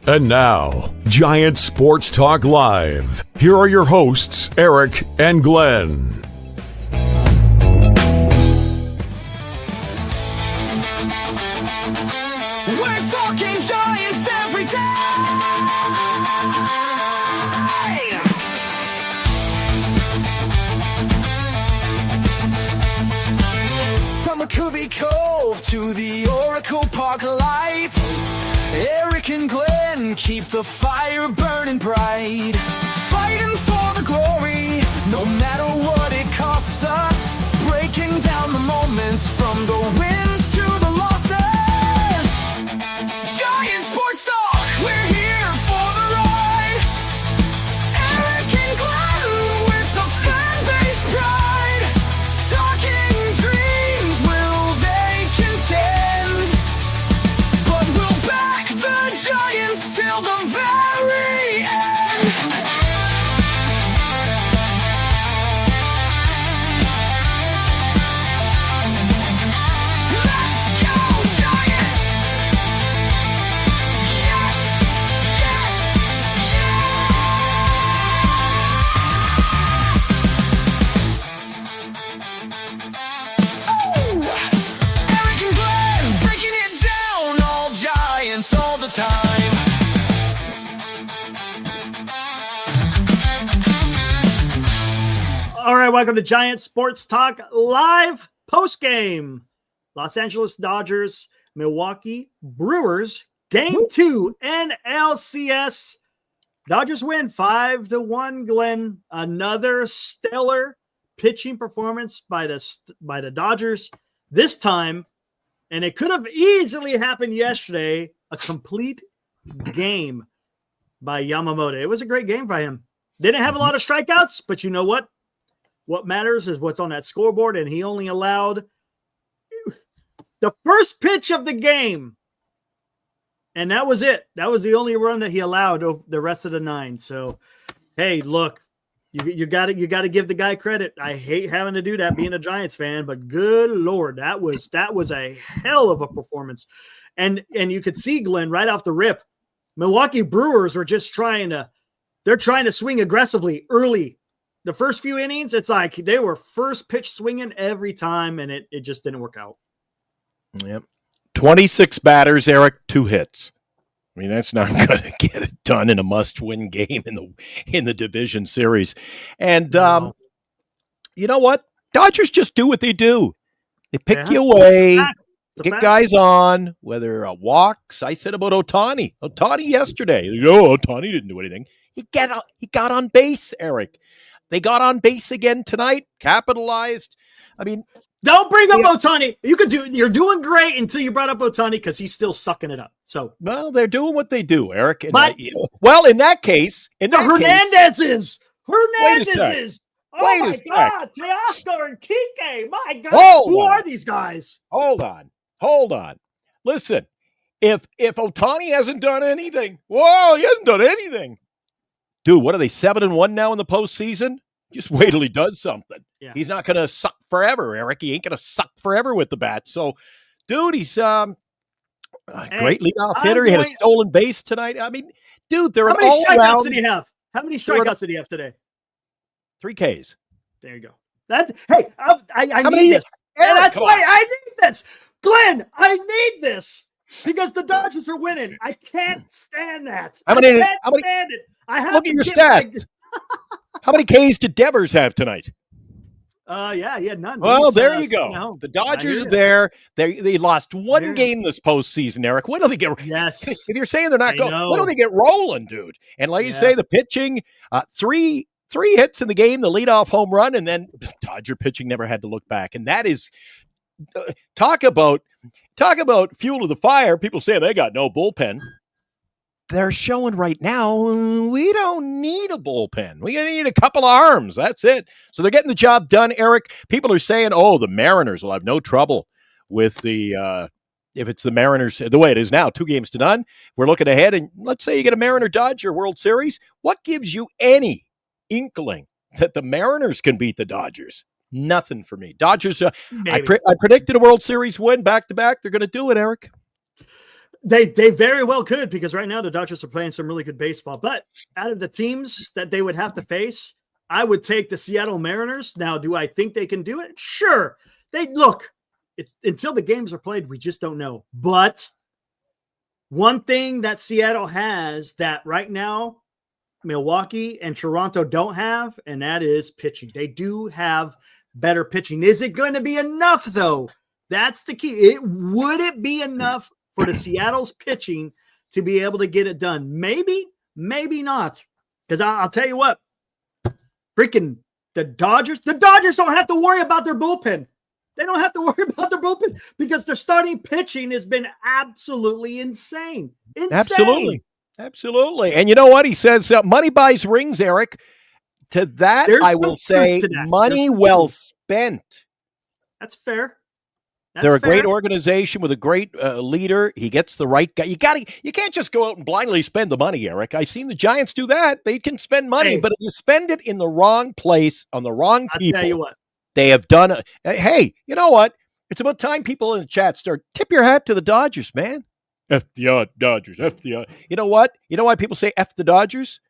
And now, Giant Sports Talk Live. Here are your hosts, Eric and Glenn. We're talking Giants every day. From McCovey Cove to the Oracle Park lights, Eric and Glenn keep the fire burning bright, fighting for the glory, no matter what it costs us, breaking down the moments from the wins to the losses. Giant Sports Talk, we're here for the ride. Eric and Glenn with the fan base pride, talking dreams, will they contend? But we'll back the Giants till the very end. Let's go, Giants! Yes, yes, yes! Oh! Eric and Glenn breaking it down, all Giants all the time. All right, welcome to Giant Sports Talk Live Postgame. Los Angeles Dodgers, Milwaukee Brewers, Game 2, NLCS. Dodgers win 5-1, Glenn. Another stellar pitching performance by the Dodgers this time, and it could have easily happened yesterday, a complete game by Yamamoto. It was a great game by him. Didn't have a lot of strikeouts, but you know what? What matters is what's on that scoreboard, and he only allowed the first pitch of the game, and that was it. That was the only run that he allowed over the rest of the 9. So, hey, look, you got to give the guy credit. I hate having to do that being a Giants fan, but good Lord, that was a hell of a performance. And you could see, Glenn, right off the rip, Milwaukee Brewers were just trying to swing aggressively early. The first few innings, it's like they were first pitch swinging every time, and it just didn't work out. Yep. 26 batters, Eric, 2 hits. I mean, that's not going to get it done in a must-win game in the division series. And you know what? Dodgers just do what they do. They pick you away, get guys on, whether walks. I said about Ohtani. Ohtani yesterday. Ohtani didn't do anything. He got on base, Eric. They got on base again tonight, capitalized. I mean, don't bring up Ohtani. You're doing great until you brought up Ohtani because he's still sucking it up. So, well, they're doing what they do, Eric. And in that case, Hernandez's. Wait a sec. God, Teoscar and Kike. My God, who are these guys? Hold on. Listen, if Ohtani hasn't done anything, he hasn't done anything. Dude, what are they, 7-1 now in the postseason? Just wait till he does something. Yeah. He's not going to suck forever, Eric. He ain't going to suck forever with the bat. So, dude, he's great leadoff hitter. He had a stolen base tonight. I mean, dude, they're How many strikeouts did he have? How many strikeouts did he have today? 3 Ks. There you go. I need this. And that's why I need this. Glenn, I need this because the Dodgers are winning. I can't stand that. I can't stand it. Look at your stats. How many Ks did Devers have tonight? Yeah, he had none. Well, there you go. The Dodgers are there. They lost one game this postseason, Eric. When do they get? Yes. If you're saying they're not going, when do they get rolling, dude? And like you say, the pitching, three hits in the game, the leadoff home run, and then Dodger pitching never had to look back. And that is talk about fuel to the fire. People say they got no bullpen. They're showing right now, we don't need a bullpen. We need a couple of arms. That's it. So they're getting the job done, Eric. People are saying, the Mariners will have no trouble with if it's the Mariners, the way it is now, 2 games to none. We're looking ahead, and let's say you get a Mariner-Dodger World Series. What gives you any inkling that the Mariners can beat the Dodgers? Nothing for me. Dodgers, I predicted a World Series win back-to-back. They're going to do it, Eric. They very well could, because right now the Dodgers are playing some really good baseball. But out of the teams that they would have to face, I would take the Seattle Mariners. Now, do I think they can do it? Sure. It's until the games are played, we just don't know. But one thing that Seattle has that right now Milwaukee and Toronto don't have, and that is pitching. They do have better pitching. Is it going to be enough, though? That's the key. Would it be enough for the Seattle's pitching to be able to get it done? Maybe, maybe not. Because I'll tell you what, freaking the Dodgers don't have to worry about their bullpen. They don't have to worry about their bullpen because their starting pitching has been absolutely insane. Absolutely. And you know what? He says money buys rings, Eric. To that, I will say money well spent. That's fair. They're a great organization with a great leader. He gets the right guy. You can't just go out and blindly spend the money, Eric. I've seen the Giants do that. They can spend money, but if you spend it in the wrong place on the wrong people, I'll tell you what. They have done hey, you know what? It's about time people in the chat start tip your hat to the Dodgers, man. F the Dodgers, F the You know what? You know why people say F the Dodgers?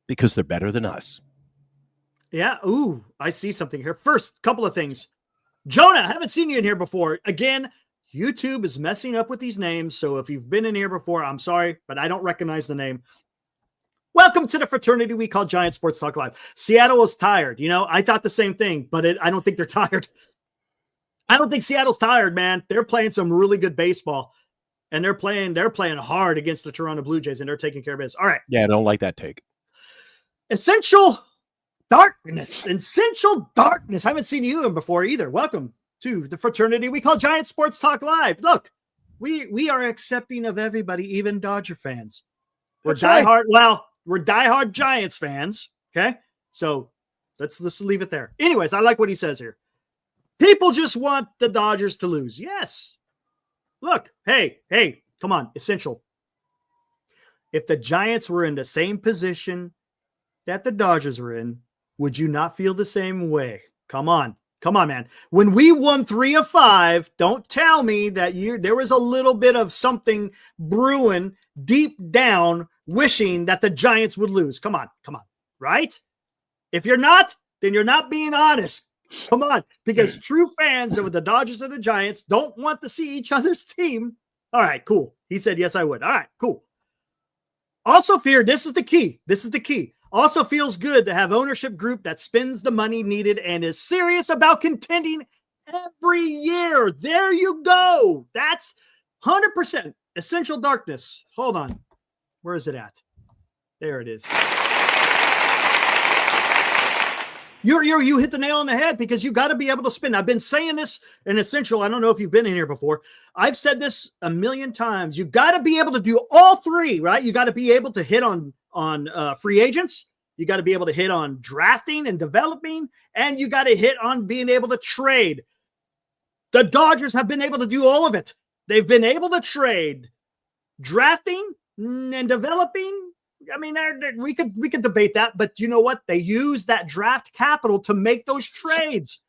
Because they're better than us. Yeah. Ooh, I see something here. First, couple of things. Jonah, I haven't seen you in here before. Again, YouTube is messing up with these names. So if you've been in here before, I'm sorry, but I don't recognize the name. Welcome to the fraternity we call Giant Sports Talk Live. Seattle is tired. I thought the same thing, but I don't think they're tired. I don't think Seattle's tired, man. They're playing some really good baseball, and they're playing hard against the Toronto Blue Jays, and they're taking care of business. All right. Yeah, I don't like that take. Essential darkness. I haven't seen you in before either. Welcome to the fraternity we call Giant Sports Talk Live. Look, we are accepting of everybody, even Dodger fans. We're diehard Giants fans. Okay. So let's leave it there. Anyways, I like what he says here. People just want the Dodgers to lose. Yes. Look, hey, come on. Essential. If the Giants were in the same position that the Dodgers were in, would you not feel the same way? Come on, man. When we won 3 of 5, don't tell me that there was a little bit of something brewing deep down, wishing that the Giants would lose. Come on, right? If you're not, then you're not being honest. Come on, because true fans of the Dodgers and the Giants don't want to see each other's team. All right, cool. He said, yes, I would. All right, cool. Also fear, this is the key. Also feels good to have ownership group that spends the money needed and is serious about contending every year. There you go. That's 100% essential darkness. Hold on. Where is it at? There it is. You hit the nail on the head because you got to be able to spend. I've been saying this in Essential. I don't know if you've been in here before. I've said this a million times. You got to be able to do all three, right? You got to be able to hit on free agents. You got to be able to hit on drafting and developing, and you got to hit on being able to trade. The Dodgers have been able to do all of it. They've been able to trade, drafting and developing. I mean, we could debate that, but you know what? They use that draft capital to make those trades.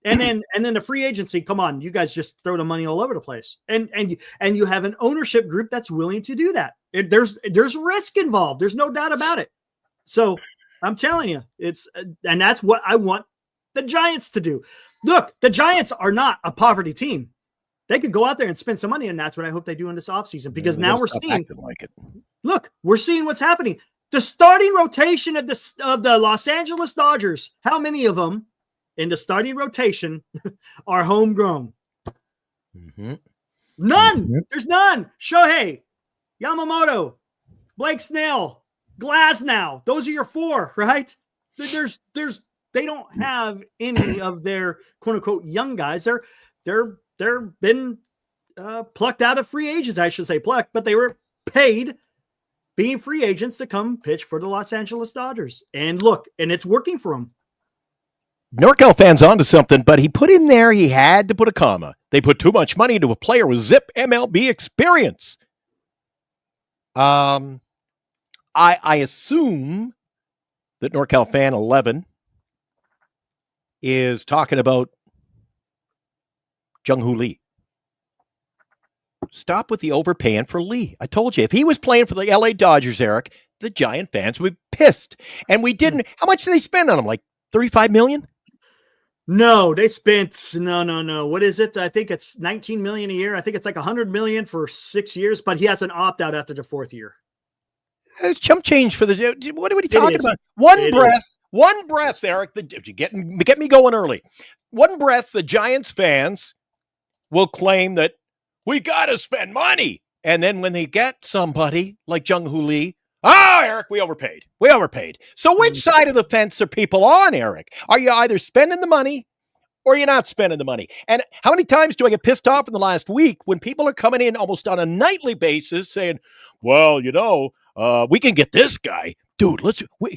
And then the free agency, come on, you guys just throw the money all over the place. And you have an ownership group that's willing to do that. There's risk involved. There's no doubt about it. So I'm telling you, and that's what I want the Giants to do. Look, the Giants are not a poverty team. They could go out there and spend some money, and that's what I hope they do in this offseason, because now we're seeing like it. Look, we're seeing what's happening. The starting rotation of the Los Angeles Dodgers, how many of them in the starting rotation are homegrown? Mm-hmm. None. Mm-hmm. There's none. Shohei, Yamamoto, Blake Snell, Glasnow. Those are your 4, right? They don't have any of their quote unquote young guys. They're been plucked out of free agents. I should say plucked, but they were paid being free agents to come pitch for the Los Angeles Dodgers. And look, and it's working for them. NorCal fans onto something, but he put in there, he had to put a comma. They put too much money into a player with zip MLB experience. I assume that NorCal fan 11 is talking about Jung-Hoo Lee. stop with the overpaying for Lee. I told you, if he was playing for the LA Dodgers, Eric, the Giant fans would be pissed. And we didn't. How much did they spend on him? Like $35 million? No, they spent no. What is it? I think it's $19 million a year. I think it's like $100 million for 6 years, but he has an opt out after the 4th year. It's chump change for the. What are we talking about? One breath, Eric. Get me going early. One breath, the Giants fans will claim that we got to spend money, and then when they get somebody like Jung-Hoo Lee, Eric, we overpaid. So which side of the fence are people on, Eric? Are you either spending the money or you're not spending the money? And how many times do I get pissed off in the last week when people are coming in almost on a nightly basis saying, well, we can get this guy. Dude,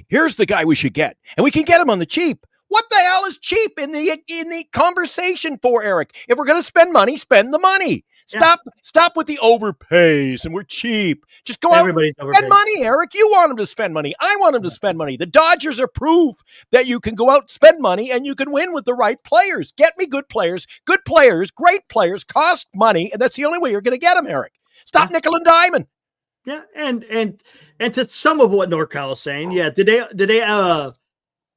here's the guy we should get. And we can get him on the cheap. What the hell is cheap in the conversation for, Eric? If we're going to spend money, spend the money. Stop with the overpays and we're cheap. Just go out and spend money, Eric. You want them to spend money. I want them to spend money. The Dodgers are proof that you can go out and spend money and you can win with the right players. Get me good players, great players, cost money, and that's the only way you're going to get them, Eric. Stop nickel and diming. Yeah, and to some of what NorCal is saying, did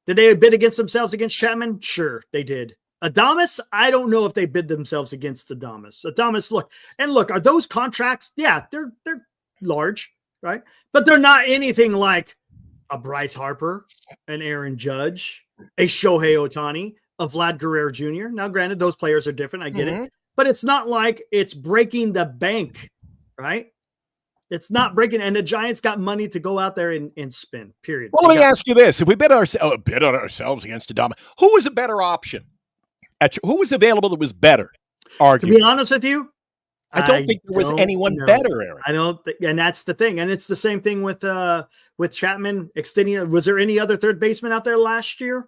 they bid against themselves against Chapman? Sure, they did. Adames, I don't know if they bid themselves against Adames. Look, are those contracts? Yeah, they're large, right? But they're not anything like a Bryce Harper, an Aaron Judge, a Shohei Ohtani, a Vlad Guerrero Jr. Now, granted, those players are different. I get it. But it's not like it's breaking the bank, right? It's not breaking, and the Giants got money to go out there and spend, period. Well, let me ask you this. If we bid on ourselves against Adames, who was a better option? Who was available that was better? Arguably. To be honest with you, I don't think there was anyone better, Eric. I don't think, and that's the thing. And it's the same thing with Chapman extending. Was there any other third baseman out there last year?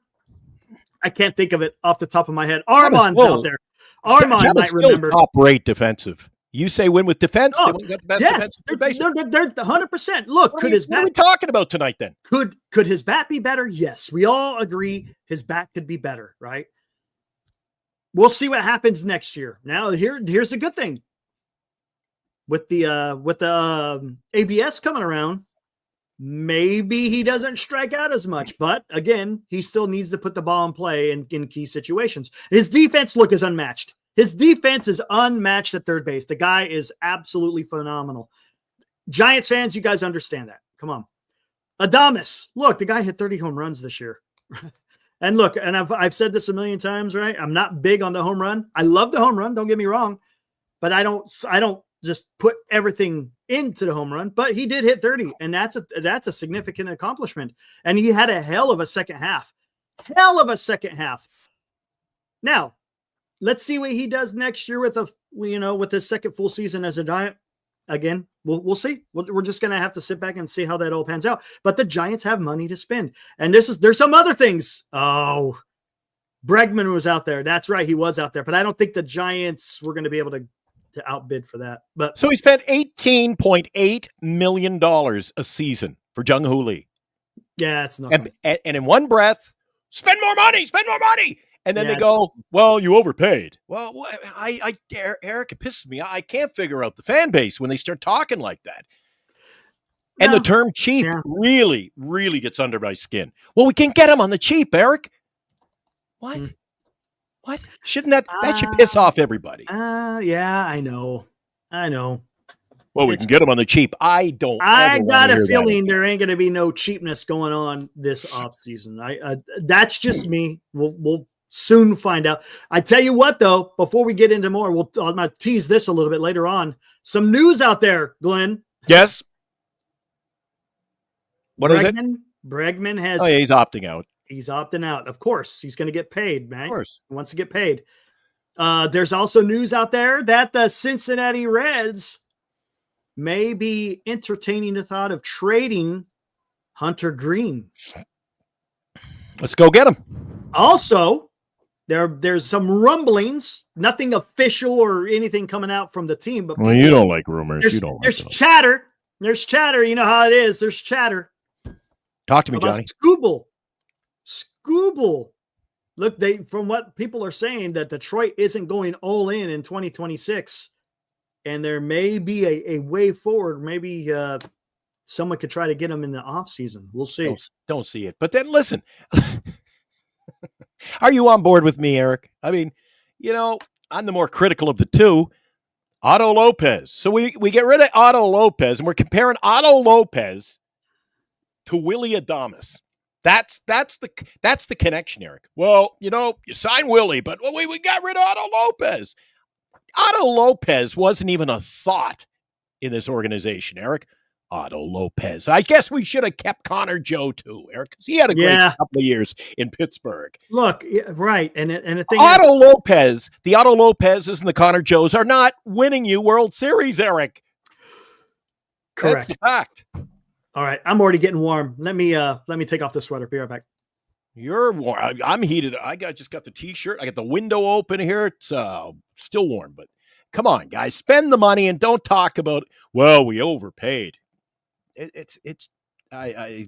I can't think of it off the top of my head. Armand's out there. Armand might remember. Top rate defensive. You say win with defense. They got the best defensive third baseman. They're 100%. Look, what are we talking about tonight then? Could his bat be better? Yes, we all agree his bat could be better, right? We'll see what happens next year. Now, here's the good thing. With the ABS coming around, maybe he doesn't strike out as much. But again, he still needs to put the ball in play in key situations. His defense is unmatched. His defense is unmatched at third base. The guy is absolutely phenomenal. Giants fans, you guys understand that. Come on. Adames, look, the guy hit 30 home runs this year. And look, and I've said this a million times, right? I'm not big on the home run. I love the home run, don't get me wrong, but I don't just put everything into the home run. But he did hit 30, and that's a significant accomplishment. And he had a hell of a second half. Now, let's see what he does next year with his second full season as a Giant. Again, we'll see. We're just going to have to sit back and see how that all pans out. But the Giants have money to spend. And there's some other things. Oh, Bregman was out there. That's right. He was out there. But I don't think the Giants were going to be able to outbid for that. But so he spent $18.8 million a season for Jung-Hoo Lee. Yeah, it's nothing. And in one breath, spend more money. And then they go, well, you overpaid. Well, Eric, it pisses me. I can't figure out the fan base when they start talking like that. And the term cheap really, really gets under my skin. Well, we can get them on the cheap, Eric. What? What? Shouldn't that should piss off everybody? Yeah, I know. Well, we can get them on the cheap. I got a feeling there ain't going to be no cheapness going on this offseason. That's just me. We'll soon find out. I tell you what, though, before we get into more, I'm going to tease this a little bit later on. Some news out there, Glenn. Yes. What is it? Bregman has. Oh, yeah, he's opting out. He's opting out. Of course, he's going to get paid, man. Of course. He wants to get paid. There's also news out there that the Cincinnati Reds may be entertaining the thought of trading Hunter Green. Let's go get him. Also, there's some rumblings, nothing official or anything coming out from the team. But you don't like rumors. There's chatter. There's chatter. You know how it is. There's chatter. Talk to me, Johnny. Scooble. Look, from what people are saying, that Detroit isn't going all in 2026. and there may be a way forward. Maybe someone could try to get him in the offseason. We'll see. Don't see it. But then listen, are you on board with me, Eric? I mean, I'm the more critical of the two. Otto Lopez. So we get rid of Otto Lopez, and we're comparing Otto Lopez to Willie Adames. That's the connection, Eric. Well, you sign Willie, but we got rid of Otto Lopez. Otto Lopez wasn't even a thought in this organization, Eric. Otto Lopez. I guess we should have kept Connor Joe too, Eric, because he had a great couple of years in Pittsburgh. Look, right, and the thing Otto Lopez, the Otto Lopezes and the Connor Joes are not winning you World Series, Eric. Correct. That's the fact. All right, I'm already getting warm. Let me take off the sweater. Be right back. You're warm. I'm heated. I just got the T-shirt. I got the window open here. It's still warm, but come on, guys, spend the money and don't talk about, well, we overpaid. I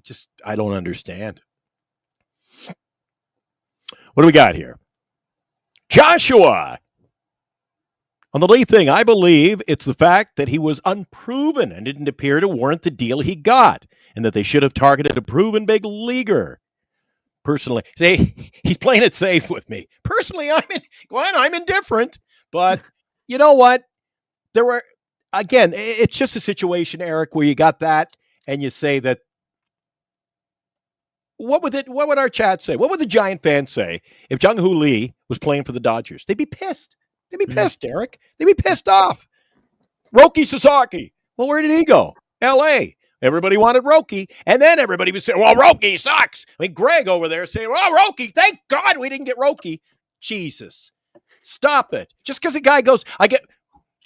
don't understand. What do we got here? Joshua. On the Lee thing, I believe it's the fact that he was unproven and didn't appear to warrant the deal he got, and that they should have targeted a proven big leaguer. Personally, he's playing it safe with me. Personally, I'm indifferent, but you know what? Again, it's just a situation, Eric, where you got that and you say that, what would our chat say? What would the Giant fans say if Jung-Hoo Lee was playing for the Dodgers? They'd be pissed. They'd be pissed, Eric. They'd be pissed off. Roki Sasaki. Well, where did he go? L.A. Everybody wanted Roki. And then everybody was saying, well, Roki sucks. I mean, Greg over there saying, well, Roki, thank God we didn't get Roki. Jesus. Stop it. Just because a guy goes, it's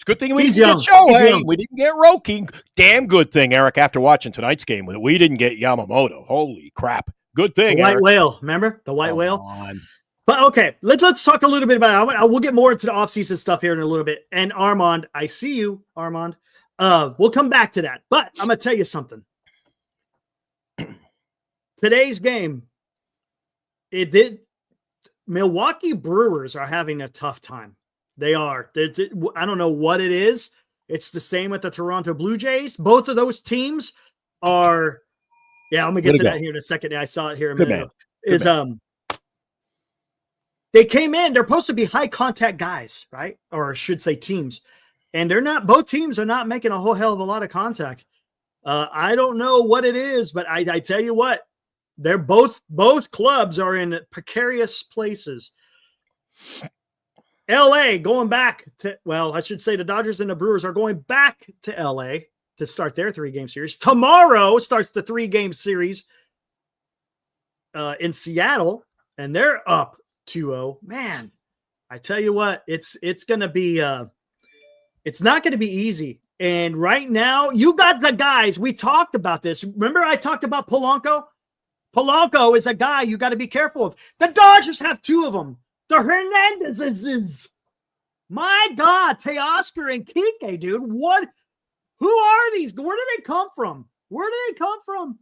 a good thing we didn't get Shohei. We didn't get Roki. Damn good thing, Eric, after watching tonight's game, we didn't get Yamamoto. Holy crap. Good thing, the white Eric. whale. Remember? The white whale? On. But okay, let's talk a little bit about it. We'll get more into the offseason stuff here in a little bit. And Armand, I see you, Armand. We'll come back to that. But I'm going to tell you something. Today's game, Milwaukee Brewers are having a tough time. They are. I don't know what it is. It's the same with the Toronto Blue Jays. Both of those teams are. Yeah, I'm gonna get to that here in a second. Yeah, I saw it here a minute ago. They came in. They're supposed to be high contact guys, right? Or I should say teams, and they're not. Both teams are not making a whole hell of a lot of contact. I don't know what it is, but I tell you what, they're both clubs are in precarious places. LA going back to, well, I should say the Dodgers and the Brewers are going back to LA to start their 3-game series. Tomorrow starts the 3-game series in Seattle, and they're up 2-0. Man, I tell you what, it's going to be it's not going to be easy. And right now, you got the guys. We talked about this. Remember I talked about Polanco? Polanco is a guy you got to be careful of. The Dodgers have 2 of them. The Hernandezes. My God, Teoscar and Kike, dude. What? Who are these? Where do they come from? Where do they come from?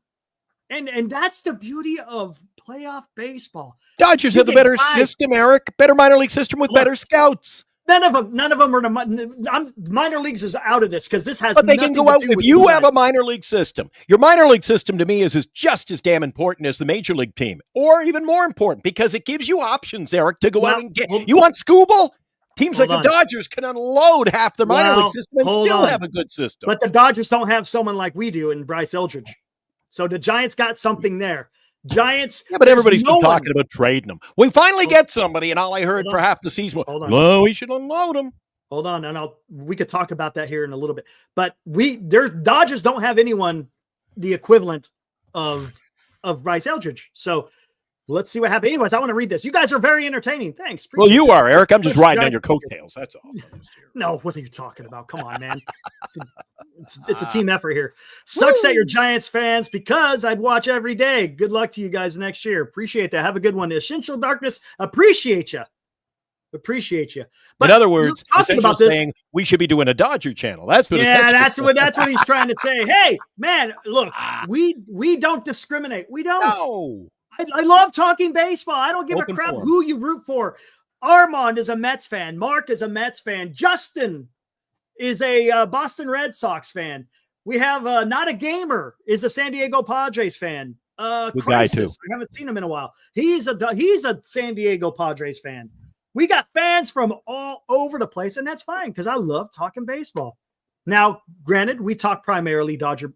And that's the beauty of playoff baseball. Dodgers have the better system, Eric. Better minor league system with better scouts. None of them are the minor leagues is out of this because this has. But they can go out if you have a minor league system. Your minor league system to me is just as damn important as the major league team, or even more important because it gives you options, Eric, to go out and get. You want Scooble? Teams like the Dodgers can unload half their minor league system and still have a good system. But the Dodgers don't have someone like we do in Bryce Eldridge, so the Giants got something there. Giants. Yeah, but everybody's still talking about trading them. We finally get somebody, and all I heard for half the season was, well, we should unload them. Hold on, and we could talk about that here in a little bit. But Dodgers don't have anyone the equivalent of Bryce Eldridge. So let's see what happens. Anyways, I want to read this. You guys are very entertaining. Thanks. Well, you are, Eric. I'm just riding on your coattails. That's all. No, what are you talking about? Come on, man. It's a team effort here. Sucks that you're Giants fans because I'd watch every day. Good luck to you guys next year. Appreciate that. Have a good one. Essential Darkness, appreciate you. Appreciate you. But in other words, Essential saying we should be doing a Dodger channel. That's what. Yeah, that's what he's trying to say. Hey, man, look, we don't discriminate. We don't. No. I love talking baseball. I don't give a crap who you root for. Armand is a Mets fan. Mark is a Mets fan. Justin is a Boston Red Sox fan. We have Not a Gamer is a San Diego Padres fan. Good guy too. I haven't seen him in a while. He's a San Diego Padres fan. We got fans from all over the place, and that's fine because I love talking baseball. Now, granted, we talk primarily Dodger.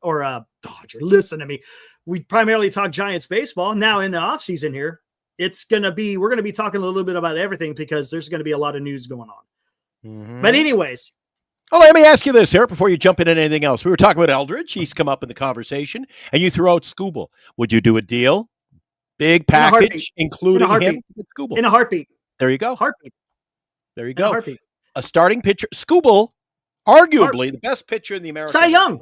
Listen to me. We primarily talk Giants baseball. Now, in the offseason here, we're going to be talking a little bit about everything because there's going to be a lot of news going on. Mm-hmm. But anyways. Oh, let me ask you this, Eric, before you jump into anything else. We were talking about Eldridge. He's come up in the conversation, and you threw out Skubal. Would you do a deal? Big package, including him with Skubal? In a heartbeat. There you go. Heartbeat. There you go. A starting pitcher. Skubal, arguably the best pitcher in the American Cy Young. League.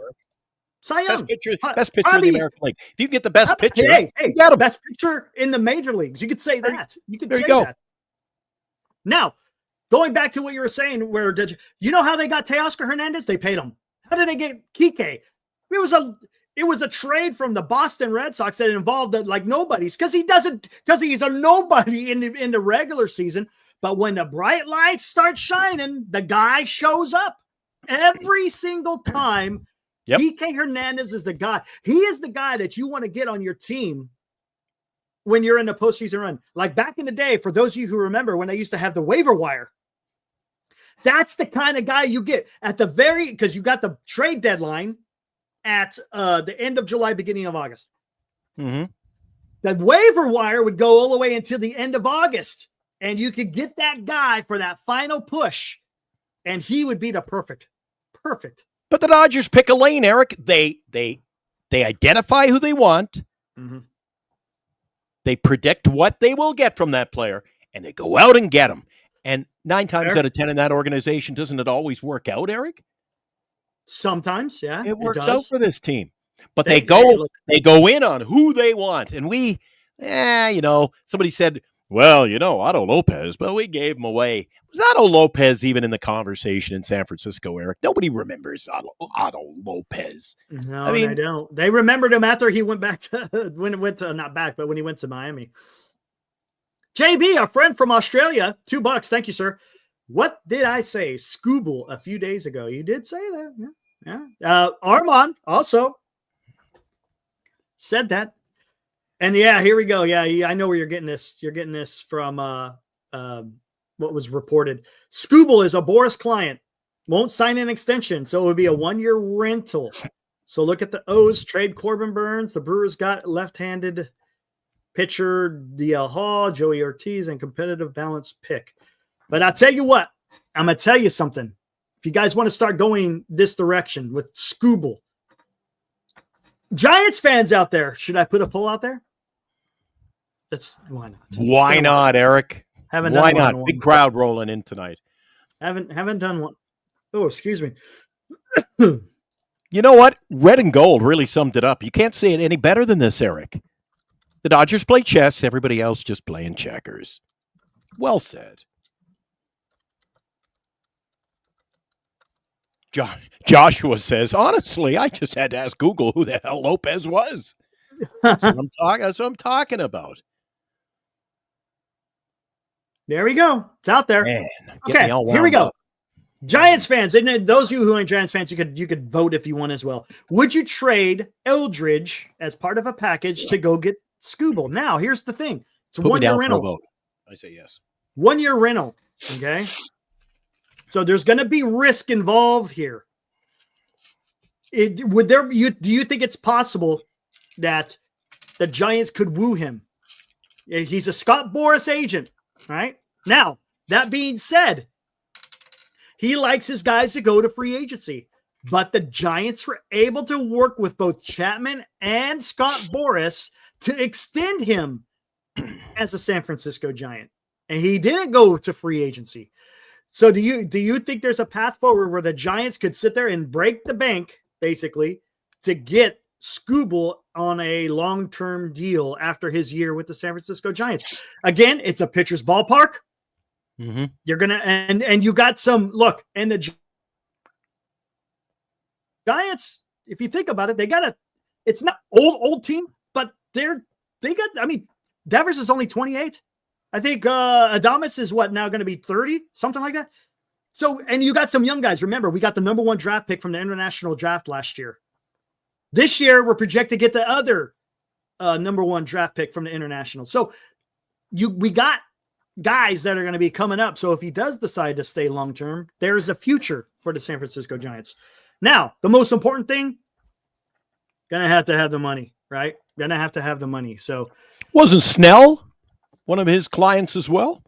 Cy Young. Best pitcher in the American League. If you get the best pitcher, you got a best pitcher in the major leagues. You could say that. You could say that. Now, going back to what you were saying, you know how they got Teoscar Hernandez? They paid him. How did they get Kike? It was a trade from the Boston Red Sox that involved like nobodies because he's a nobody in the regular season. But when the bright lights start shining, the guy shows up every single time. Yep. Kike Hernandez is the guy. He is the guy that you want to get on your team when you're in the postseason run. Like back in the day, for those of you who remember when they used to have the waiver wire, that's the kind of guy you get at because you got the trade deadline at the end of July, beginning of August. Mm-hmm. The waiver wire would go all the way until the end of August, and you could get that guy for that final push, and he would be the perfect. But the Dodgers pick a lane, Eric. They identify who they want. Mm-hmm. They predict what they will get from that player, and they go out and get him. And 9 times out of 10 in that organization, doesn't it always work out, Eric? Sometimes, yeah. It works out for this team. But they go in on who they want. And somebody said, well, Otto Lopez, but we gave him away. Was Otto Lopez even in the conversation in San Francisco, Eric? Nobody remembers Otto Lopez. No, they don't. They remembered him after he went back to, when he went to Miami. JB, a friend from Australia, $2. Thank you, sir. What did I say? Skubal a few days ago. You did say that. Yeah. Armand also said that. And here we go. Yeah, I know where you're getting this. You're getting this from what was reported. Skubal is a Boris client. Won't sign an extension, so it would be a 1-year rental. So look at the O's. Trade Corbin Burns. The Brewers got left-handed pitcher DL Hall, Joey Ortiz, and competitive balance pick. But I'll tell you what, I'm going to tell you something. If you guys want to start going this direction with Skubal, Giants fans out there, should I put a poll out there? Why not? Why not, Eric? Why not? Big crowd rolling in tonight. Haven't done one. Oh, excuse me. You know what? Red and gold really summed it up. You can't say it any better than this, Eric. The Dodgers play chess. Everybody else just playing checkers. Well said. Joshua says, honestly, I just had to ask Google who the hell Lopez was. That's what I'm talking about. There we go. It's out there. Man, okay, here we go. Giants fans, and those of you who are Giants fans, you could vote if you want as well. Would you trade Eldridge as part of a package to go get Skubal? Now, here's the thing. It's a 1-year rental. Vote. I say yes. 1-year rental. Okay. So there's going to be risk involved here. Do you think it's possible that the Giants could woo him? He's a Scott Boras agent, right? Now, that being said, he likes his guys to go to free agency, but the Giants were able to work with both Chapman and Scott Boras to extend him as a San Francisco Giant, and he didn't go to free agency. So do you think there's a path forward where the Giants could sit there and break the bank, basically, to get Skubal on a long-term deal after his year with the San Francisco Giants? Again, it's a pitcher's ballpark. Mm-hmm. You're gonna and you got some look, and the Giants, if you think about it, it's not old team, but Devers is only 28. I think Adames is now going to be 30, something like that. So, and you got some young guys. Remember, we got the number 1 draft pick from the international draft last year. This year, we're projected to get the other number 1 draft pick from the international. So we got guys that are going to be coming up. So if he does decide to stay long-term, there's a future for the San Francisco Giants. Now, the most important thing, going to have the money, right? Going to have the money. So wasn't Snell one of his clients as well?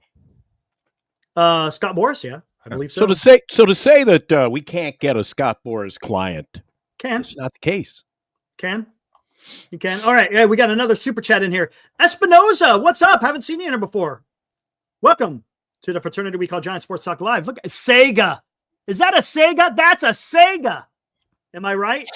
Scott Boras, yeah, I believe so. So to say that we can't get a Scott Boras client, it's not the case. You can. All right. Yeah, we got another super chat in here. Espinoza, what's up? Haven't seen you here before. Welcome to the fraternity we call Giant Sports Talk Live. Look, Sega. Is that a Sega? That's a Sega. Am I right?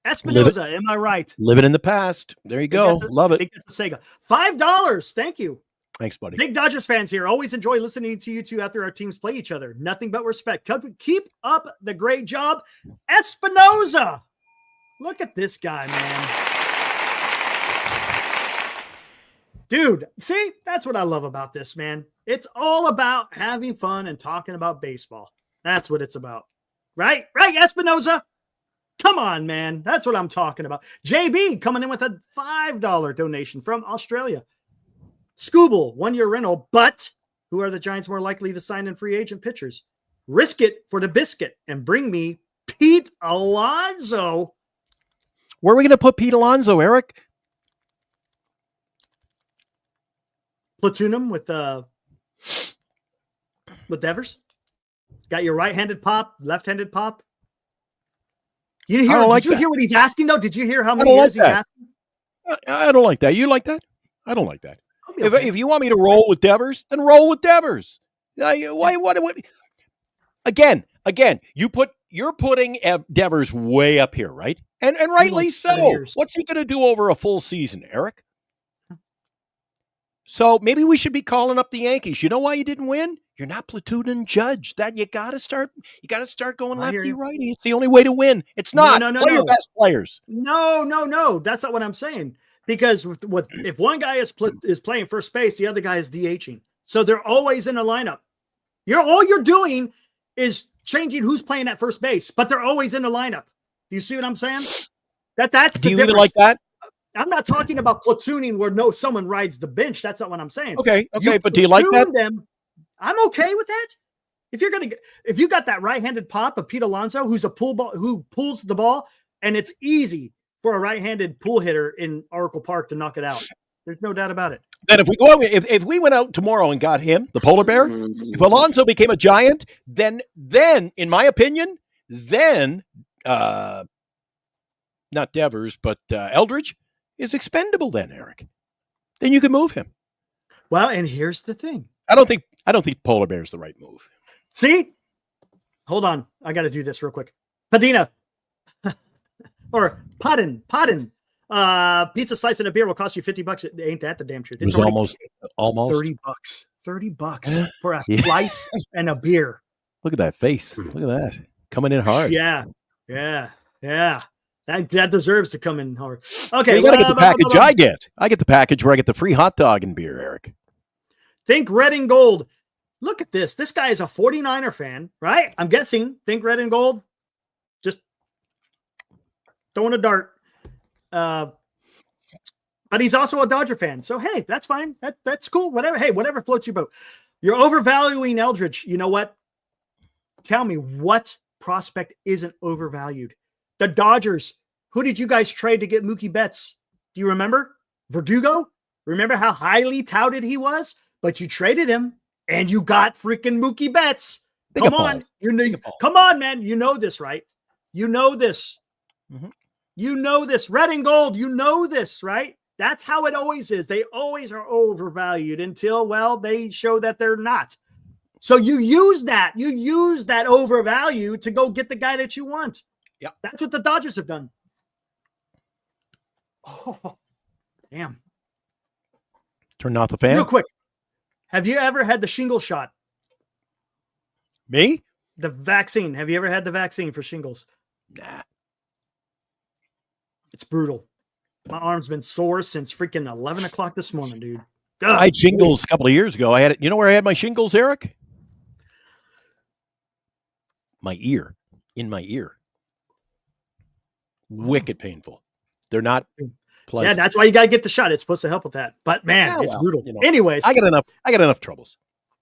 Espinoza, am I right? Living in the past. There you go. Love it. I think that's a Sega. $5. Thank you. Thanks, buddy. Big Dodgers fans here. Always enjoy listening to you two after our teams play each other. Nothing but respect. Keep up the great job. Espinoza. Look at this guy, man. Dude, see, that's what I love about this, man. It's all about having fun and talking about baseball. That's what it's about. Right? Right, Espinoza? Come on, man. That's what I'm talking about. JB coming in with a $5 donation from Australia. Scooble, 1-year rental, but who are the Giants more likely to sign in free agent pitchers? Risk it for the biscuit and bring me Pete Alonso. Where are we going to put Pete Alonso, Eric? Platoon him with Devers. Got your right-handed pop, left-handed pop. Did you hear what he's asking, though? Did you hear how many years he's asking? I don't like that. You like that? I don't like that. If you want me to roll with Devers, then roll with Devers. What? Again, you're putting Devers way up here, right? And rightly so. What's he going to do over a full season, Eric? So maybe we should be calling up the Yankees. You know why you didn't win? You're not platooning Judge. That you got to start going lefty righty. It's the only way to win. It's not. No. Play your best players. No. That's not what I'm saying. Because if one guy is playing first base, the other guy is DHing. So they're always in a lineup. All you're doing is changing who's playing at first base, but they're always in the lineup. Do you see what I'm saying? That's do the you difference. even like that? I'm not talking about platooning where someone rides the bench. That's not what I'm saying. Okay, but do you like that? Them, I'm okay with that. If you got that right-handed pop of Pete Alonso, who pulls the ball, and it's easy for a right-handed pull hitter in Oracle Park to knock it out. There's no doubt about it. Then if we went out tomorrow and got him, the polar bear, if Alonso became a Giant, then in my opinion, not Devers, but Eldridge is expendable then, Eric. Then you can move him. Well, and here's the thing. I don't think polar bear is the right move. See? Hold on. I got to do this real quick. Padina. Or Podden. Pizza slice and a beer will cost you $50. Ain't that the damn truth? It was almost $30. $30 for a slice and a beer. Look at that face. Look at that. Coming in hard. Yeah. That deserves to come in hard. Okay. You got to get the package I get. I get the package where I get the free hot dog and beer, Eric. Think red and gold. Look at this. This guy is a 49er fan, right? I'm guessing. Think red and gold. Just throwing a dart. But he's also a Dodger fan. So, hey, that's fine. That's cool. Whatever. Hey, whatever floats your boat. You're overvaluing Eldridge. You know what? Tell me what prospect isn't overvalued. The Dodgers. Who did you guys trade to get Mookie Betts? Do you remember? Verdugo? Remember how highly touted he was? But you traded him and you got freaking Mookie Betts. Come on. Come on, man. You know this, right? You know this. Mm-hmm. You know this. Red and gold. You know this, right? That's how it always is. They always are overvalued until, well, they show that they're not. So you use that. You use that overvalue to go get the guy that you want. Yeah. That's what the Dodgers have done. Oh, damn. Turn off the fan. Real quick. Have you ever had the shingles shot? Me? The vaccine. Have you ever had the vaccine for shingles? Nah. It's brutal. My arm's been sore since freaking 11 o'clock this morning, dude. Ugh. I had shingles a couple of years ago. I had it. You know where I had my shingles, Eric? my ear, in my ear. Wicked painful. They're not pleasant. Yeah, that's why you got to get the shot. It's supposed to help with that. But man, it's brutal. Anyways, I got enough troubles.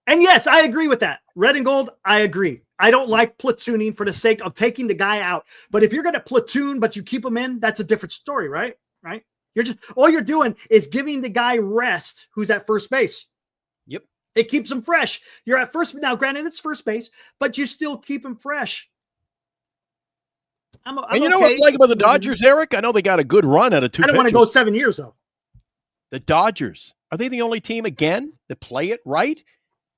And yes, I agree with that. Red and gold, I agree. I don't like platooning for the sake of taking the guy out. But if you're going to platoon, but you keep him in, that's a different story, right? Right? You're just all you're doing is giving the guy rest who's at first base. Yep. It keeps him fresh. You're at first now, granted, it's first base, but you still keep him fresh. I'm and you know what I like about the Dodgers, Eric? I know they got a good run out of 2 I don't want to go 7 years, though. The Dodgers, are they the only team, again, that play it right?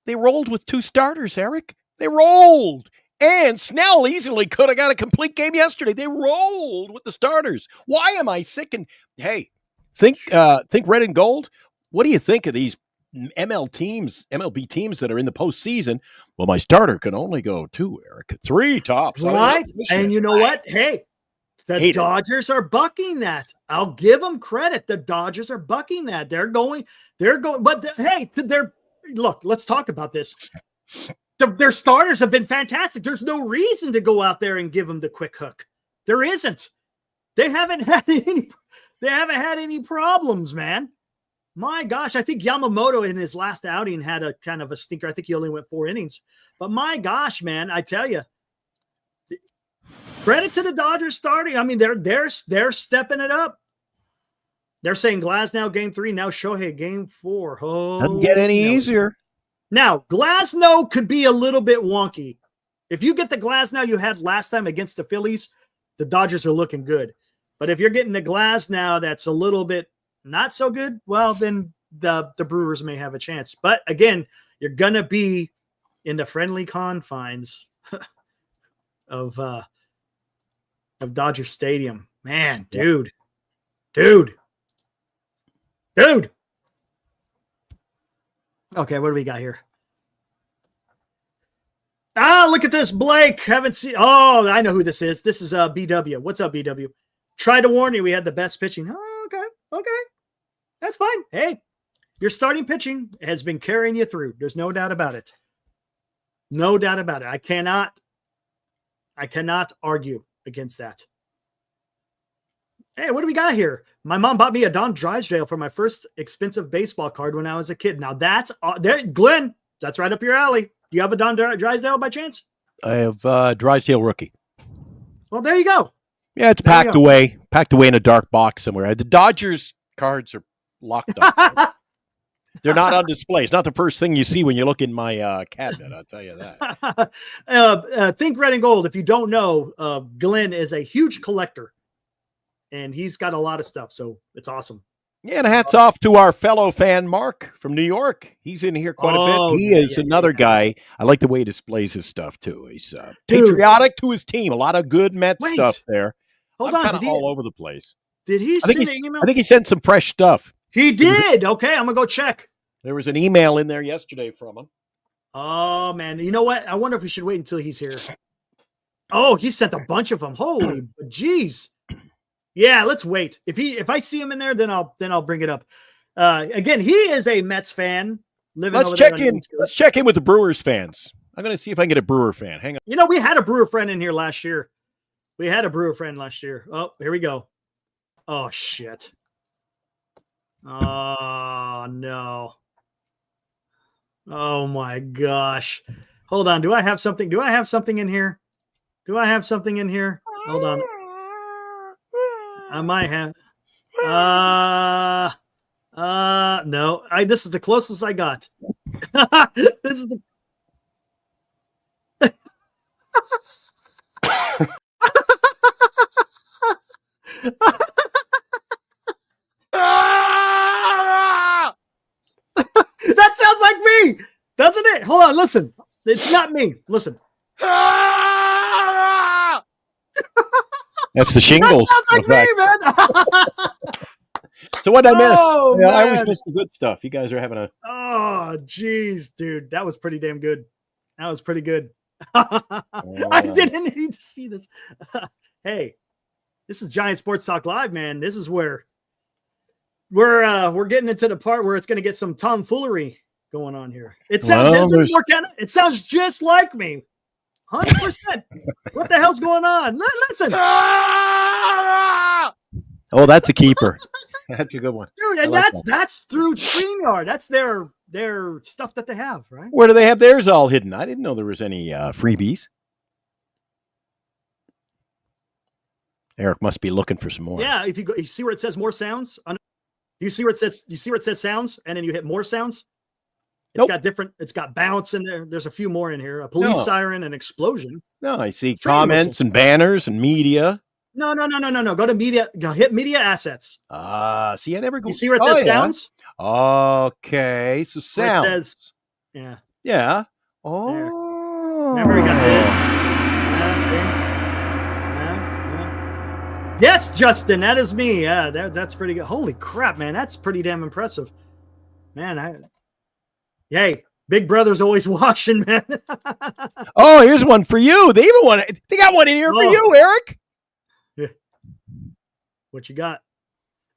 They rolled with 2 starters, Eric. They rolled. And Snell easily could have got a complete game yesterday. They rolled with the starters. Why am I sick? And hey, think red and gold. What do you think of these MLB teams that are in the postseason? Well, my starter can only go 2, Eric. 3 tops. Right. And you know what? Hey, the Dodgers are bucking that. I'll give them credit. The Dodgers are bucking that. They're going, but look, let's talk about this. Their starters have been fantastic. There's no reason to go out there and give them the quick hook. There isn't. They haven't had any problems, man. My gosh, I think Yamamoto in his last outing had a kind of a stinker. I think he only went 4 innings. But my gosh, man, I tell you, credit to the Dodgers starting. I mean, they're stepping it up. They're saying Glasnow game 3, now Shohei game 4. Oh, doesn't get any easier. Now, Glasnow could be a little bit wonky. If you get the Glasnow you had last time against the Phillies, the Dodgers are looking good. But if you're getting the Glasnow that's a little bit not so good, well, then the Brewers may have a chance. But again, you're going to be in the friendly confines of Dodger Stadium. Man, dude. Okay, what do we got here? Look at this, Blake. Haven't seen. Oh, I know who this is. This is BW. What's up, BW? Tried to warn you we had the best pitching. Oh, okay. That's fine. Hey, your starting pitching has been carrying you through. There's no doubt about it. No doubt about it. I cannot argue against that. Hey, what do we got here? My mom bought me a Don Drysdale for my first expensive baseball card when I was a kid. Now that's there, Glenn. That's right up your alley. Do you have a Don Drysdale by chance? I have Drysdale rookie. Well, there you go. Yeah, it's packed away in a dark box somewhere. The Dodgers cards are locked up. They're not on display. It's not the first thing you see when you look in my cabinet. I'll tell you that. Think red and gold. If you don't know, Glenn is a huge collector. And he's got a lot of stuff, so it's awesome. Yeah, and hats off to our fellow fan, Mark, from New York. He's in here quite a bit. He is another guy. I like the way he displays his stuff, too. He's patriotic to his team. A lot of good Mets stuff there. Hold on. Kind of all over the place. Did he send an email? I think he sent some fresh stuff. He did. Okay, I'm going to go check. There was an email in there yesterday from him. Oh, man. You know what? I wonder if we should wait until he's here. Oh, he sent a bunch of them. Holy jeez. Yeah, let's wait. If I see him in there, then I'll bring it up. Again, he is a Mets fan. Let's check in with the Brewers fans. I'm going to see if I can get a Brewer fan. Hang on. You know, we had a Brewer friend in here last year. Oh, here we go. Oh shit. Oh no. Oh my gosh. Hold on. Do I have something in here? Hold on. I might have. No. This is the closest I got. This is the. That sounds like me, doesn't it? Hold on, listen. It's not me. Listen. That's the shingles. That sounds like me, man. So what did I miss? Oh, yeah, I always miss the good stuff. You guys are having a. Oh, geez, dude, that was pretty damn good. That was pretty good. I didn't need to see this. Hey, this is Giant Sports Talk Live, man. This is where we're getting into the part where it's going to get some tomfoolery going on here. It sounds it sounds just like me. 100%. What the hell's going on? Listen. Oh, that's a keeper. That's a good one. Dude, and that's through StreamYard. That's their stuff that they have, right? Where do they have theirs all hidden? I didn't know there was any freebies. Eric must be looking for some more. Yeah, if you see where it says more sounds? You see where it says sounds, and then you hit more sounds? It's got bounce in there. There's a few more in here. A police siren, an explosion. No, I see comments and banners and media. No. Go to media. Hit media assets. See, I never go. You see where it says sounds? Okay, so sounds. It says, yeah. Yeah. Oh. There. Remember, we got this. Yes, Justin, that is me. Yeah, that's pretty good. Holy crap, man. That's pretty damn impressive. Man, hey, Big Brother's always watching, man. Oh, here's one for you. They got one in here for you, Eric. Yeah. What you got?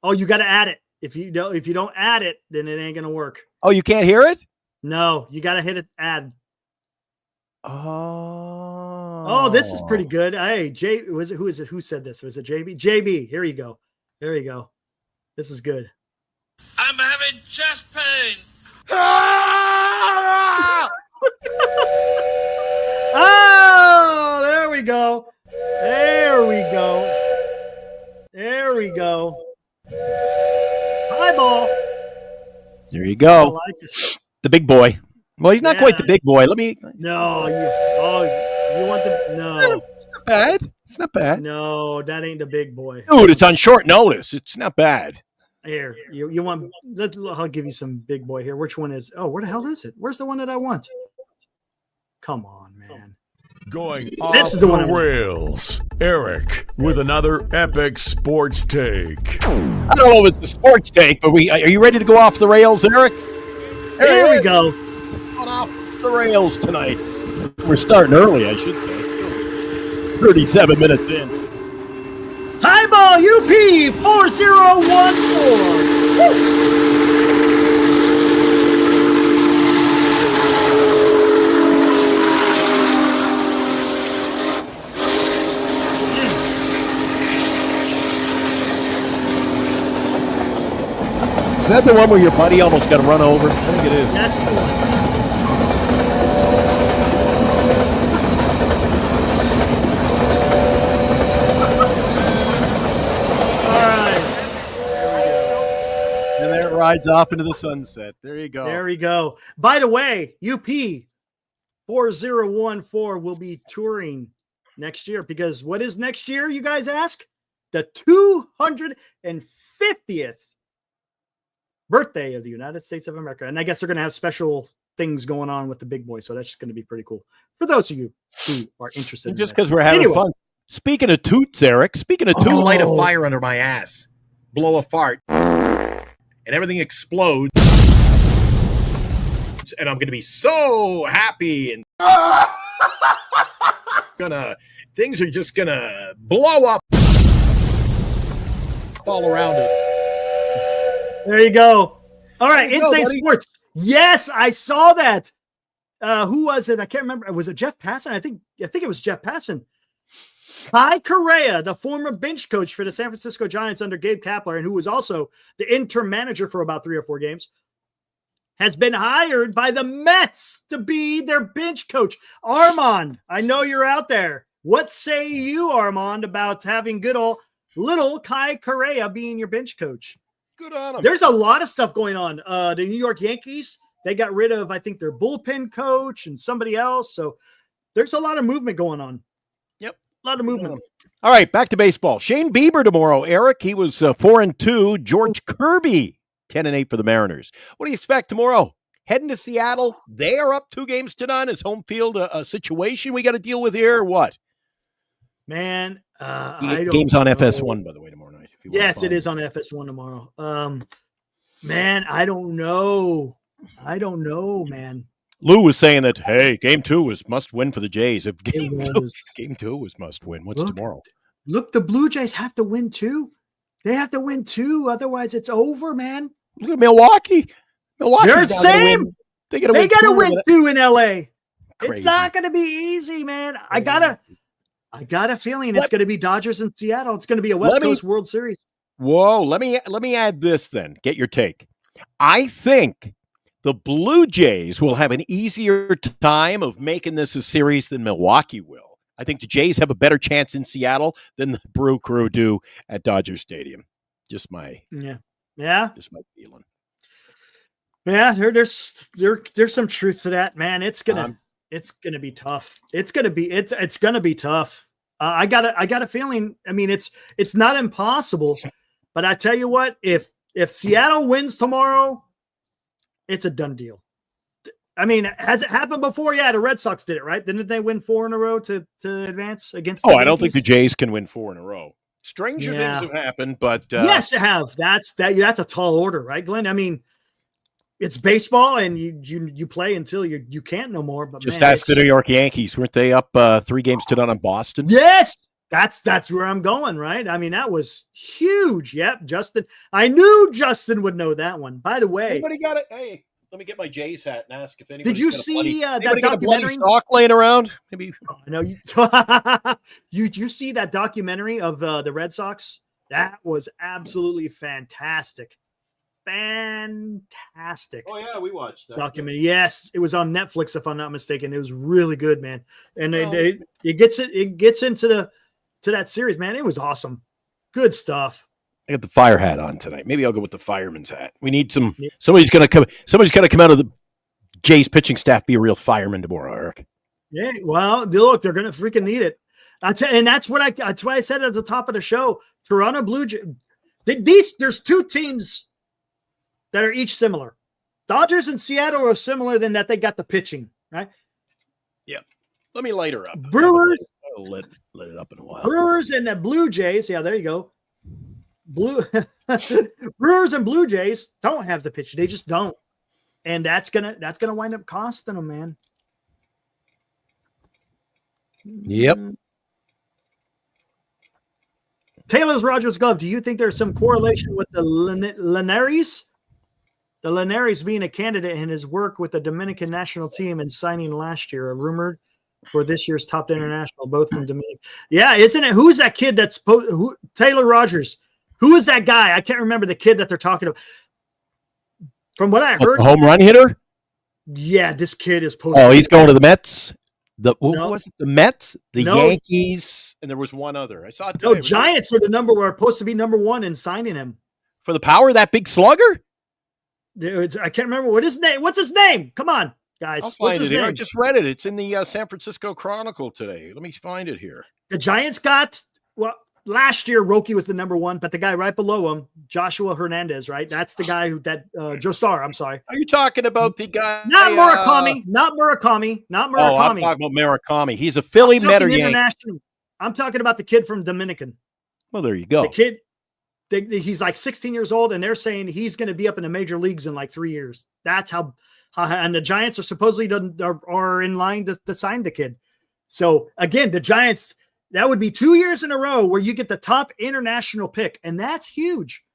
Oh, you got to add it. If you don't add it, then it ain't gonna work. Oh, you can't hear it? No, you got to hit it. Add. Oh, this is pretty good. Hey, who is it? Who said this? Was it JB? JB, here you go. There you go. This is good. I'm having chest pain. Oh, there we go. There we go. Highball. There you go. Like the big boy. Well, he's not quite the big boy. Let me. No, you want the no. It's not bad. It's not bad. No, that ain't the big boy. Dude, it's on short notice. It's not bad. Here, you want? I'll give you some big boy here. Which one is? Oh, where the hell is it? Where's the one that I want? Come on, man. Going This off is the one the I want. rails. Eric with another epic sports take. I don't know if it's a sports take, but are you ready to go off the rails, Eric? There we go. On off the rails tonight. We're starting early, I should say. 37 minutes in. Highball UP 4014. Is that the one where your buddy almost got run over? I think it is. That's the one. And there it rides off into the sunset. There you go. There we go. By the way, UP 4014 will be touring next year because what is next year, you guys ask? The 250th birthday of the United States of America. And I guess they're going to have special things going on with the big boy. So that's just going to be pretty cool for those of you who are interested. And just because we're having fun. Speaking of toots, Eric, light a fire under my ass, blow a fart, and everything explodes. And I'm going to be so happy and things are just going to blow up all around us. There you go. All right, Insane Sports. Yes, I saw that. Who was it? I can't remember. Was it Jeff Passan? I think it was Jeff Passan. Kai Correa, the former bench coach for the San Francisco Giants under Gabe Kapler, and who was also the interim manager for about 3 or 4 games, has been hired by the Mets to be their bench coach. Armand, I know you're out there. What say you, Armand, about having good old little Kai Correa being your bench coach? Good on him. There's a lot of stuff going on. The New York Yankees, they got rid of, I think, their bullpen coach and somebody else. So there's a lot of movement going on. Yep. A lot of movement. All right, back to baseball. Shane Bieber tomorrow, Eric. He was 4-2. George Kirby, 10-8 for the Mariners. What do you expect tomorrow? Heading to Seattle. They are up 2 games to none. Is home field a situation we got to deal with here or what? Man, game's on FS1, by the way, tomorrow night. Yes, it is on FS1 tomorrow. Man, I don't know. Man. Lou was saying that, hey, game 2 was must win for the Jays. If game 2 was must win, what's tomorrow? Look, the Blue Jays have to win too. They have to win too. Otherwise, it's over, man. Look at Milwaukee. They're the same. They got to win 2 in LA. It's not going to be easy, man. I got a feeling it's going to be Dodgers and Seattle. It's going to be a West Coast World Series. Whoa, let me add this then. Get your take. I think the Blue Jays will have an easier time of making this a series than Milwaukee will. I think the Jays have a better chance in Seattle than the Brew Crew do at Dodger Stadium. Just my feeling. Yeah, there's some truth to that, man. It's gonna be tough. It's gonna be tough. I got a feeling. I mean, it's not impossible, but I tell you what, if Seattle wins tomorrow, it's a done deal. I mean, has it happened before? Yeah, the Red Sox did it, right? Didn't they win 4 in a row to advance against the I Yankees? don't think the Jays can win 4 in a row. Stranger things have happened, but yes, it have. That's a tall order, right, Glenn? I mean, it's baseball, and you play until you can't no more. But just ask the New York Yankees. Weren't they up 3 games to none on Boston? Yes, that's where I'm going, right? I mean, that was huge. Yep, Justin. I knew Justin would know that one. By the way, anybody got it? Hey, let me get my Jays hat and ask if anybody. Did you see that got a bloody documentary? sock laying around? Maybe. I know you see that documentary of the Red Sox? That was absolutely fantastic. Fantastic. Oh yeah, we watched that documentary. Yes, it was on Netflix if I'm not mistaken. It was really good, man. And it gets into that series, man. It was awesome. Good stuff. I got the fire hat on tonight. Maybe I'll go with the fireman's hat. We need somebody's gonna come out of the Jays pitching staff, be a real fireman tomorrow, Eric. Yeah, well, look, they're gonna freaking need it. And that's why I said at the top of the show. Toronto Blue Jays. There's 2 teams that are each similar. Dodgers and Seattle are similar in that they got the pitching, right? Yeah. Let me light her up. Brewers. I'll lit it up in a while. Brewers and the Blue Jays. Yeah, there you go. Brewers and Blue Jays don't have the pitch. They just don't. And that's gonna wind up costing them, man. Yep. Taylor's Rogers Glove. Do you think there's some correlation with the Linares? The Linares being a candidate in his work with the Dominican national team and signing last year, rumored for this year's top international, both from Dominican. Yeah, isn't it? Who is that kid that's Taylor Rogers? Who is that guy? I can't remember the kid that they're talking about. From what I heard, home run hitter. Yeah, this kid is. He's going to the Mets. Was it the Mets, the Yankees, and there was one other. I saw it. No, Giants were supposed to be number 1 in signing him for the power. That big slugger. I can't remember what his name. What's his name? Come on, guys. I'll find it here. I just read it. It's in the San Francisco Chronicle today. Let me find it here. The Giants got last year. Roki was the number 1, but the guy right below him, Joshua Hernandez, right? That's the guy Josar. I'm sorry. Are you talking about the guy? Not Murakami. Not Murakami. I'm talking about Murakami. He's a Philly Met or Yankee. I'm talking about the kid from Dominican. Well, there you go. The kid. He's like 16 years old, and they're saying he's going to be up in the major leagues in like 3 years. That's how and the Giants are supposedly are in line to sign the kid. So again, the Giants, that would be 2 years in a row where you get the top international pick, and that's huge.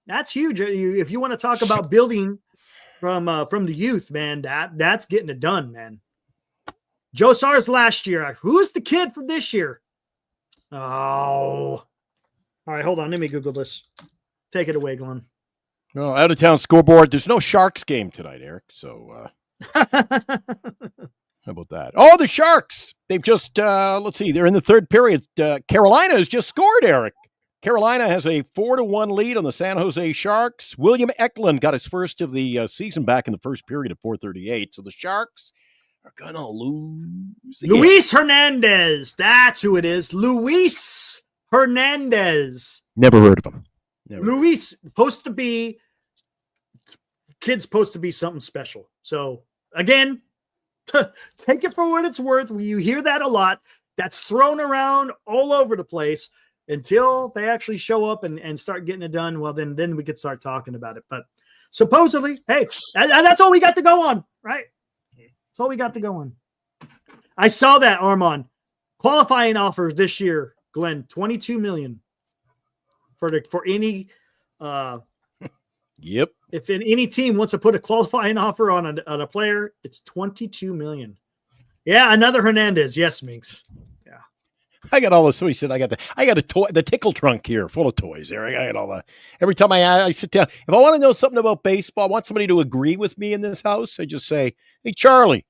That's huge. If you want to talk about building from the youth, man, that's getting it done, man. Joe Sars last year. Who's the kid from this year? Oh. All right, hold on. Let me Google this. Take it away, Glenn. No, out of town scoreboard. There's no Sharks game tonight, Eric. So how about that? Oh, the Sharks. They've just, let's see, they're in the 3rd period. Carolina has just scored, Eric. Carolina has a 4-1 lead on the San Jose Sharks. William Eklund got his first of the season back in the 1st period at 4:38. So the Sharks are going to lose again. Luis Hernandez. That's who it is. Luis Hernandez. Never heard of him. Luis, kid's supposed to be something special. So again, take it for what it's worth. You hear that a lot. That's thrown around all over the place until they actually show up and start getting it done. Well, then we could start talking about it. But supposedly, hey, that's all we got to go on, right? That's all we got to go on. I saw that, Armand. Qualifying offer this year, Glenn, $22 million for any. Yep. If any team wants to put a qualifying offer on a player, it's $22 million. Yeah, another Hernandez. Yes, Minx. I got all this. So he said, I got a toy, the tickle trunk here full of toys, Eric. I got all the, every time I sit down, if I want to know something about baseball, I want somebody to agree with me in this house, I just say, hey, Charlie,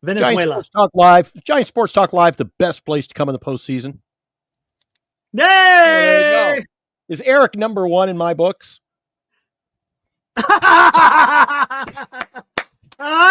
Venezuela. Giant Sports Talk Live, the best place to come in the postseason. Yay! Oh, there you go. Is Eric number one in my books? I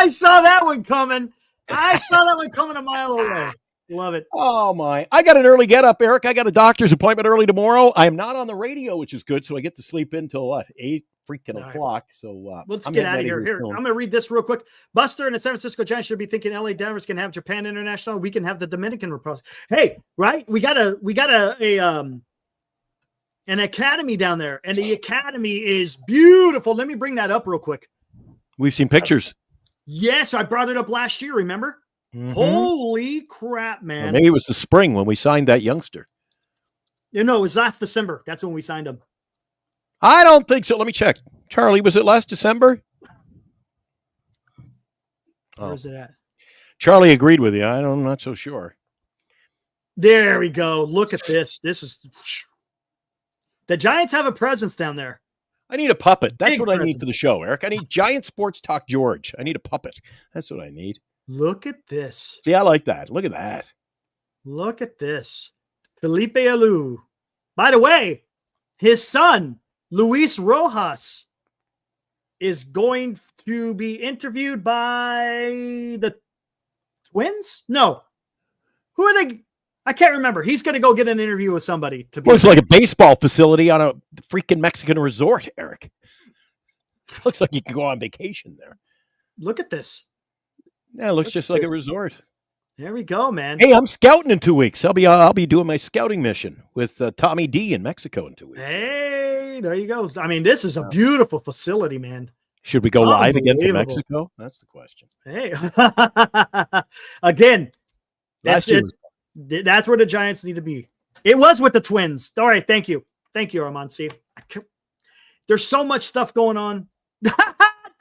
saw that one coming. I saw that one coming a mile away. Love it. Oh, my. I got an early get up, Eric. I got a doctor's appointment early tomorrow. I am not on the radio, which is good. So I get to sleep until what? 8 freaking o'clock. So let's get out of here. Here, I'm going to read this real quick. Buster and the San Francisco Giants should be thinking LA Denver's can have Japan International. We can have the Dominican Republic. Hey, right? We got an academy down there, and the academy is beautiful. Let me bring that up real quick. We've seen pictures. Yes, I brought it up last year. Remember? Mm-hmm. Holy crap, man. Well, maybe it was the spring when we signed that youngster. You know, it was last December. That's when we signed him. I don't think so. Let me check. Charlie, was it last December? Where's it at? Charlie agreed with you. I'm not so sure. There we go. Look at this. This is the Giants have a presence down there. I need a puppet. That's Big what presence. I need for the show, Eric. I need Giant Sports Talk George. I need a puppet. That's what I need. Look at this. See, I like that. Look at that. Look at this. Felipe Alou. By the way, his son, Luis Rojas, is going to be interviewed by the Twins? No. Who are they? I can't remember. He's going to go get an interview with somebody. Looks like a baseball facility on a freaking Mexican resort, Eric. Looks like you can go on vacation there. Look at this. Yeah, it looks just like a resort. There we go, man. Hey, I'm scouting in 2 weeks. I'll be doing my scouting mission with Tommy D in Mexico in 2 weeks. Hey, there you go. I mean, this is a beautiful facility, man. Should we go live again to Mexico? That's the question. Hey, again, that's Last year it. That's where the Giants need to be. It was with the Twins. All right, thank you, Armand. See, there's so much stuff going on.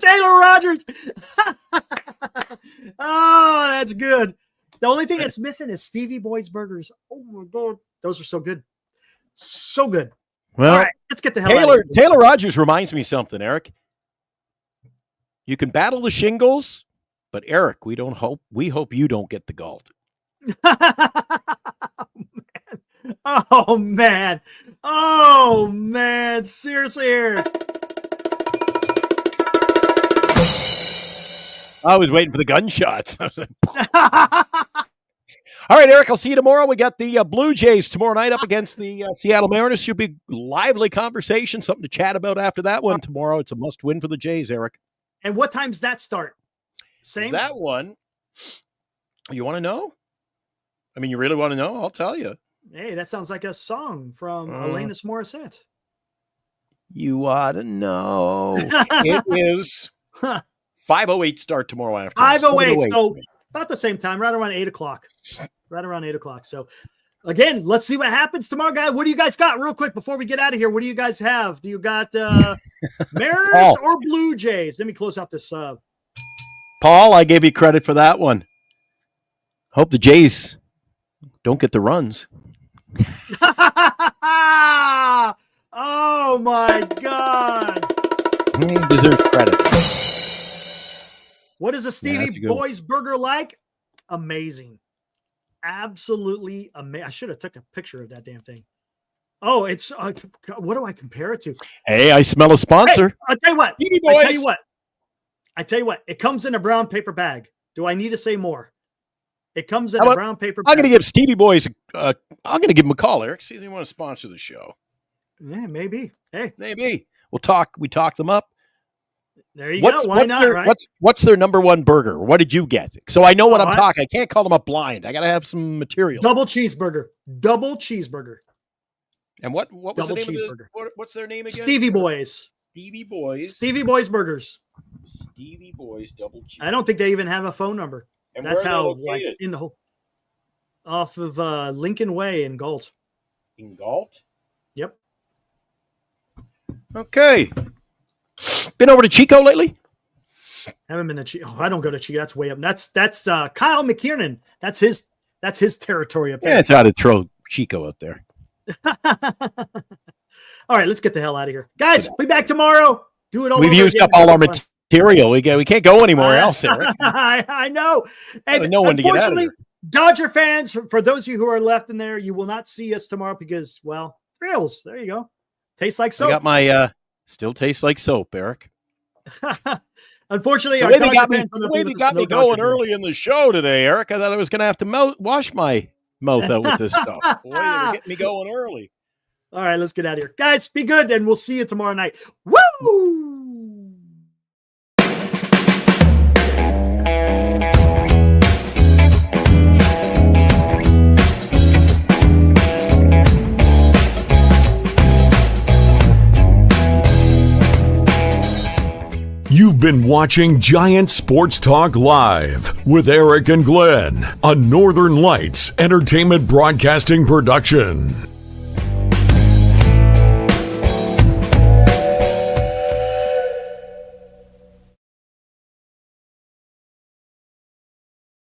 Taylor Rogers. Oh, that's good. The only thing that's missing is Stevie Boy's Burgers. Oh my God, those are so good, so good. Well, all right, let's get the hell out of here. Taylor Rogers reminds me something, Eric. You can battle the shingles, but Eric, we hope you don't get the galt. Oh man. Oh man. Seriously here. I was waiting for the gunshots. All right, Eric, I'll see you tomorrow. We got the Blue Jays tomorrow night up against the Seattle Mariners. Should be a lively conversation, something to chat about after that one tomorrow. It's a must-win for the Jays, Eric. And what time's that start? Same? That one, you want to know? I mean, you really want to know? I'll tell you. Hey, that sounds like a song from Alanis Morissette. You ought to know. It is 5:08 start tomorrow afternoon. 5:08. So about the same time, right around 8 o'clock. Right around 8 o'clock. So again, let's see what happens tomorrow, guys. What do you guys got real quick before we get out of here? What do you guys have? Do you got Mariners or Blue Jays? Let me close out this. Paul, I gave you credit for that one. Hope the Jays don't get the runs. Oh my God. He deserves credit. What is a Stevie Boy's Burger like? Amazing. Absolutely amazing. I should have took a picture of that damn thing. Oh, it's what do I compare it to? Hey, I smell a sponsor. Hey, I'll tell you what. Stevie Boys. I tell you what. It comes in a brown paper bag. Do I need to say more? It comes in a brown paper bag. I'm going to give Stevie Boys, I'm going to give them a call, Eric. See if they want to sponsor the show. Yeah, maybe. Hey. Maybe. We talk them up. There you go. Why not, right? What's their number one burger? What did you get? So I know what I'm talking. I can't call them up blind. I got to have some material. Double cheeseburger. And what was double the name cheeseburger. What's their name again? Stevie Boys. Stevie Boys. Stevie Boys Burgers. Stevie Boys double cheese. I don't think they even have a phone number. And that's how in the whole off of Lincoln Way in Galt. In Galt? Yep. Okay. Been over to Chico lately? Haven't been to Chico. Oh, I don't go to Chico. That's way up. That's Kyle McKiernan. That's his territory up there. Yeah, try to throw Chico out there. All right, let's get the hell out of here, guys. We'll be back tomorrow. Do it all. We've used up all our material. We can't go anymore else, Eric. I know. And no one to get out of here. Dodger fans, for those of you who are left in there, you will not see us tomorrow because, well, thrills. There you go. Tastes like soap. I got my still tastes like soap, Eric. Unfortunately, the way they got me going early in the show today, Eric, I thought I was going to have to wash my mouth out with this stuff. Boy, they were getting me going early. All right, let's get out of here. Guys, be good, and we'll see you tomorrow night. Woo! You've been watching Giant Sports Talk Live with Eric and Glenn, a Northern Lights Entertainment Broadcasting production.